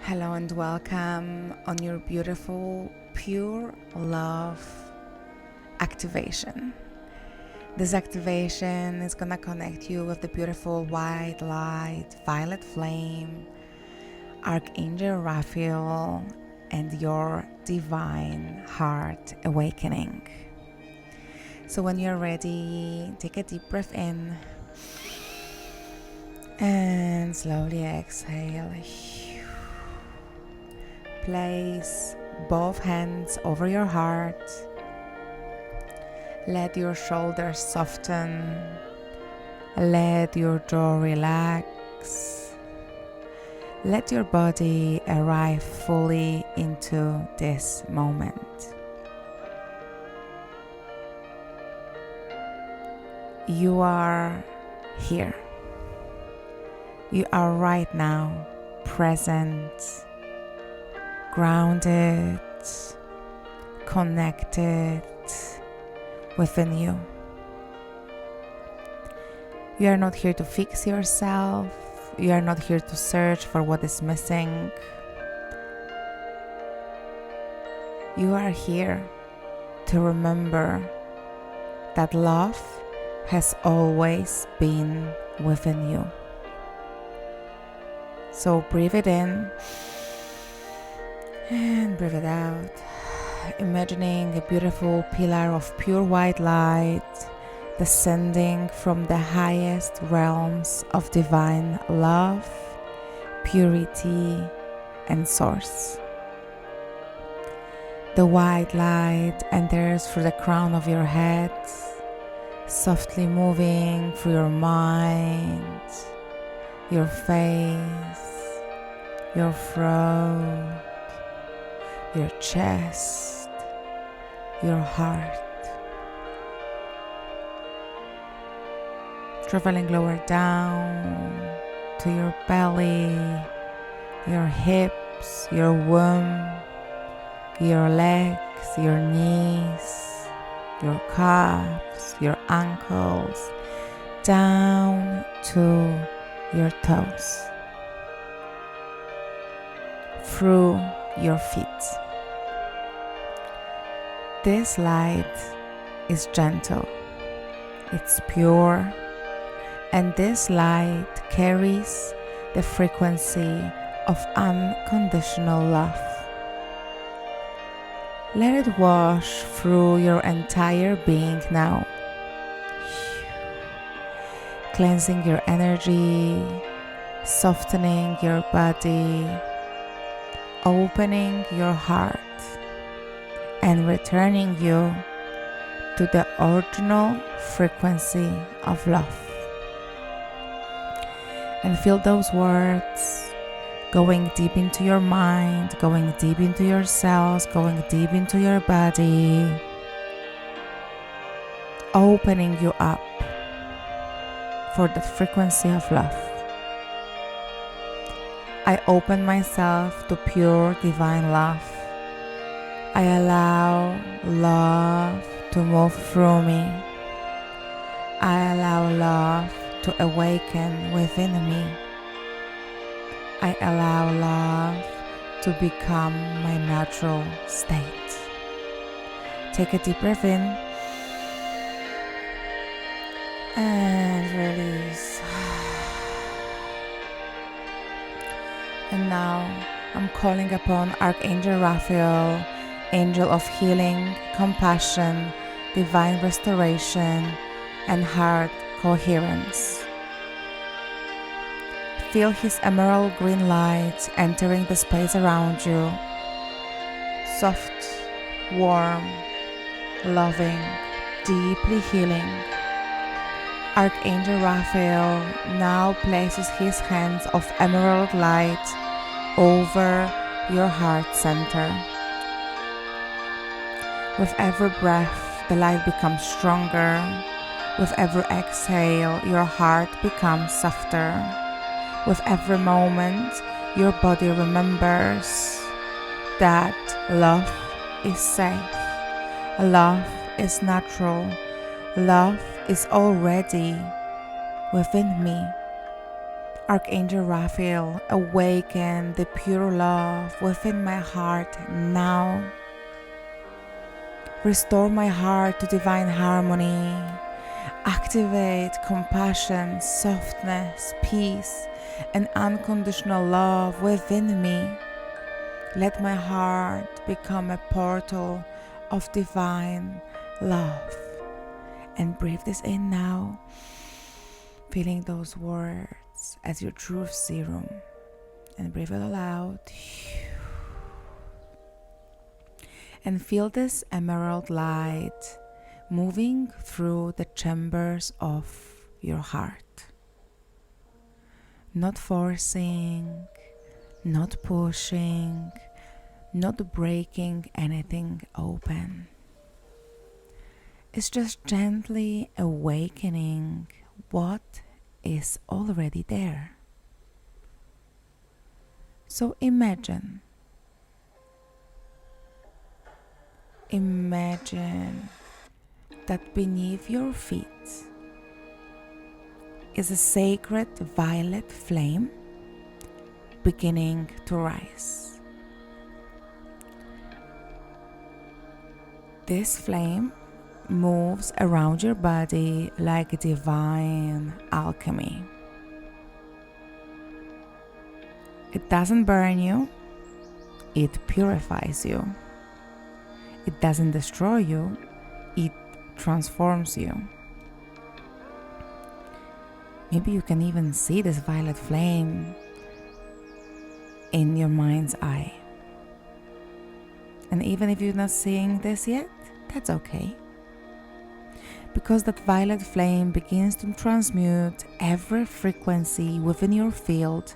Hello and welcome on your beautiful, pure love activation. This activation is gonna connect you with the beautiful white light, violet flame, Archangel Raphael, and your divine heart awakening. So when you're ready, take a deep breath in and slowly exhale. Place both hands over your heart. Let your shoulders soften. Let your jaw relax. Let your body arrive fully into this moment. You are here. You are right now present, grounded, connected within you. You are not here to fix yourself. You are not here to search for what is missing. You are here to remember that love has always been within you. So breathe it in and breathe it out, imagining a beautiful pillar of pure white light descending from the highest realms of divine love, purity, and source. The white light enters through the crown of your head, softly moving through your mind, your face, your throat, your chest, your heart, traveling lower down to your belly, your hips, your womb, your legs, your knees, your calves, your ankles, down to your toes, through your feet. This light is gentle, it's pure, and this light carries the frequency of unconditional love. Let it wash through your entire being now, cleansing your energy, softening your body, opening your heart, and returning you to the original frequency of love. And feel those words going deep into your mind, going deep into your cells, going deep into your body, opening you up for the frequency of love. I open myself to pure divine love. I allow love to move through me. I allow love to awaken within me. I allow love to become my natural state. Take a deep breath in and release. And now I'm calling upon Archangel Raphael, angel of healing, compassion, divine restoration, and heart coherence. Feel his emerald green light entering the space around you. Soft, warm, loving, deeply healing. Archangel Raphael now places his hands of emerald light over your heart center. With every breath, the light becomes stronger. With every exhale, your heart becomes softer. With every moment, your body remembers that love is safe, love is natural, love is already within me. Archangel Raphael, awaken the pure love within my heart now. Restore my heart to divine harmony. Activate compassion, softness, peace, and unconditional love within me. Let my heart become a portal of divine love. And breathe this in now, feeling those words as your truth serum. And breathe it all out. And feel this emerald light moving through the chambers of your heart. Not forcing, not pushing, not breaking anything open. It's just gently awakening what is already there. So imagine that beneath your feet is a sacred violet flame beginning to rise. This flame moves around your body like divine alchemy. It doesn't burn you, it purifies you. It doesn't destroy you, it transforms you. Maybe you can even see this violet flame in your mind's eye. And even if you're not seeing this yet, that's okay. Because that violet flame begins to transmute every frequency within your field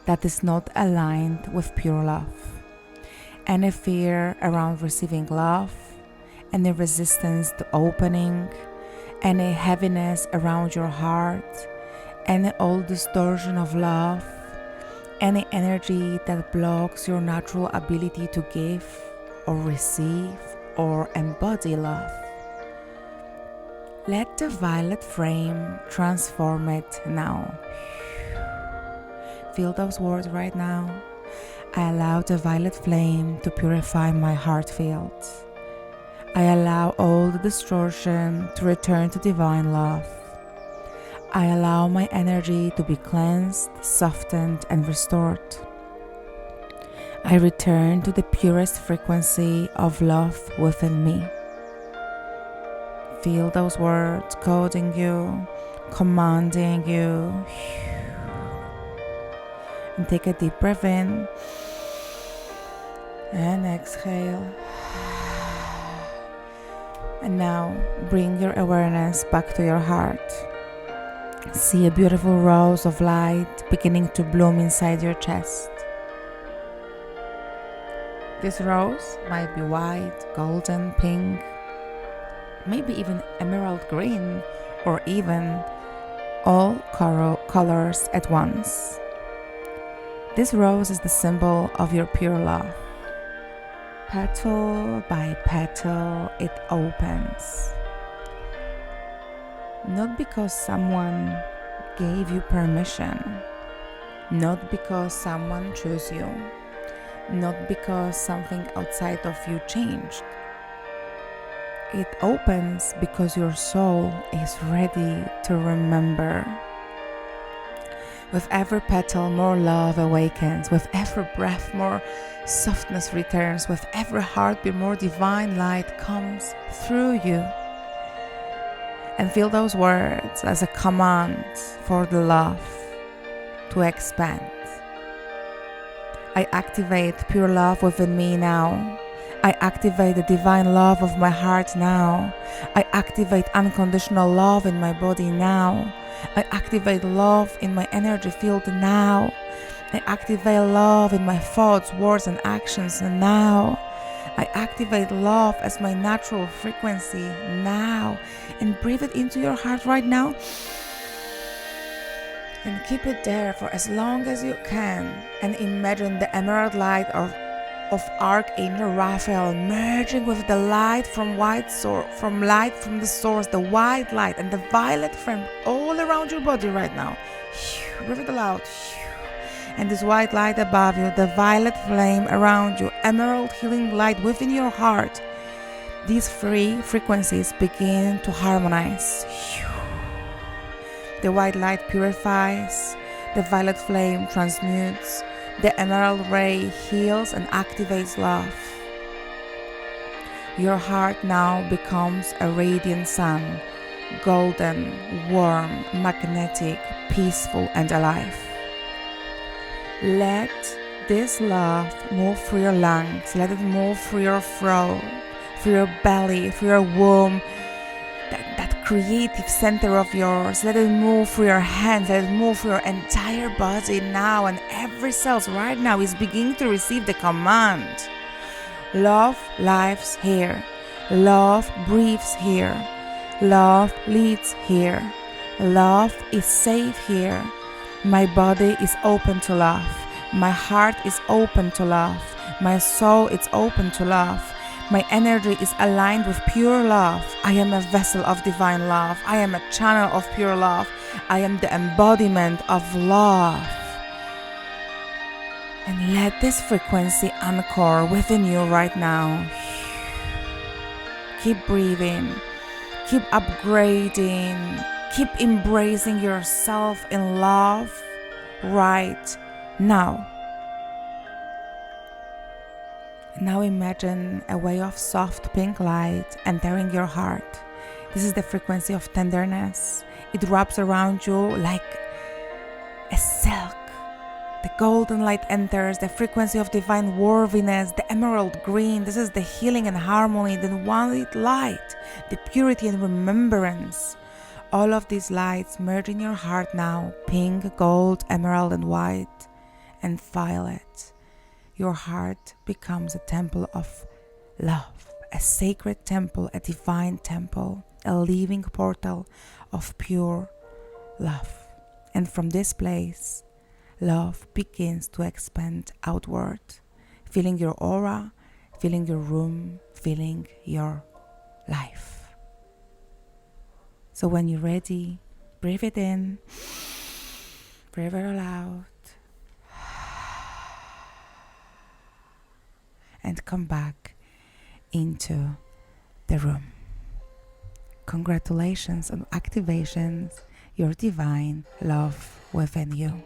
that is not aligned with pure love. Any fear around receiving love, any resistance to opening, any heaviness around your heart, any old distortion of love, any energy that blocks your natural ability to give or receive or embody love. Let the violet flame transform it now. Feel those words right now. I allow the violet flame to purify my heart field. I allow all the distortion to return to divine love. I allow my energy to be cleansed, softened, and restored. I return to the purest frequency of love within me. Feel those words coding you, commanding you. And take a deep breath in and exhale. And now bring your awareness back to your heart. See a beautiful rose of light beginning to bloom inside your chest. This rose might be white, golden, pink, maybe even emerald green, or even all colors at once. This rose is the symbol of your pure love. Petal by petal, it opens. Not because someone gave you permission, not because someone chose you, not because something outside of you changed. It opens because your soul is ready to remember. With every petal, more love awakens. With every breath, more softness returns. With every heartbeat, more divine light comes through you. And feel those words as a command for the love to expand. I activate pure love within me now. I activate the divine love of my heart now. I activate unconditional love in my body now. I activate love in my energy field now. I activate love in my thoughts, words, and actions now. I activate love as my natural frequency now. And breathe it into your heart right now. And keep it there for as long as you can. And imagine the emerald light of of Archangel Raphael merging with the light from the source, the white light and the violet flame all around your body right now. Breathe it aloud. And this white light above you, the violet flame around you, emerald healing light within your heart. These three frequencies begin to harmonize. The white light purifies, the violet flame transmutes, the emerald ray heals and activates love. Your heart now becomes a radiant sun, golden, warm, magnetic, peaceful and alive. Let this love move through your lungs, let it move through your throat, through your belly, through your womb, that creative center of yours. Let it move through your hands, let it move through your entire body now, and every cell right now is beginning to receive the command. Love lives here. Love breathes here. Love leads here. Love is safe here. My body is open to love. My heart is open to love. My soul is open to love. My energy is aligned with pure love. I am a vessel of divine love. I am a channel of pure love. I am the embodiment of love. And let this frequency anchor within you right now. Keep breathing. Keep upgrading. Keep embracing yourself in love right now. Now imagine a wave of soft pink light entering your heart. This is the frequency of tenderness. It wraps around you like a silk. The golden light enters, the frequency of divine worthiness, the emerald green. This is the healing and harmony, the white light, the purity and remembrance. All of these lights merge in your heart now, pink, gold, emerald and white and violet. Your heart becomes a temple of love, a sacred temple, a divine temple, a living portal of pure love. And from this place, love begins to expand outward, filling your aura, filling your room, filling your life. So when you're ready, breathe it in, breathe it out, and come back into the room. Congratulations on activations, your divine love within you.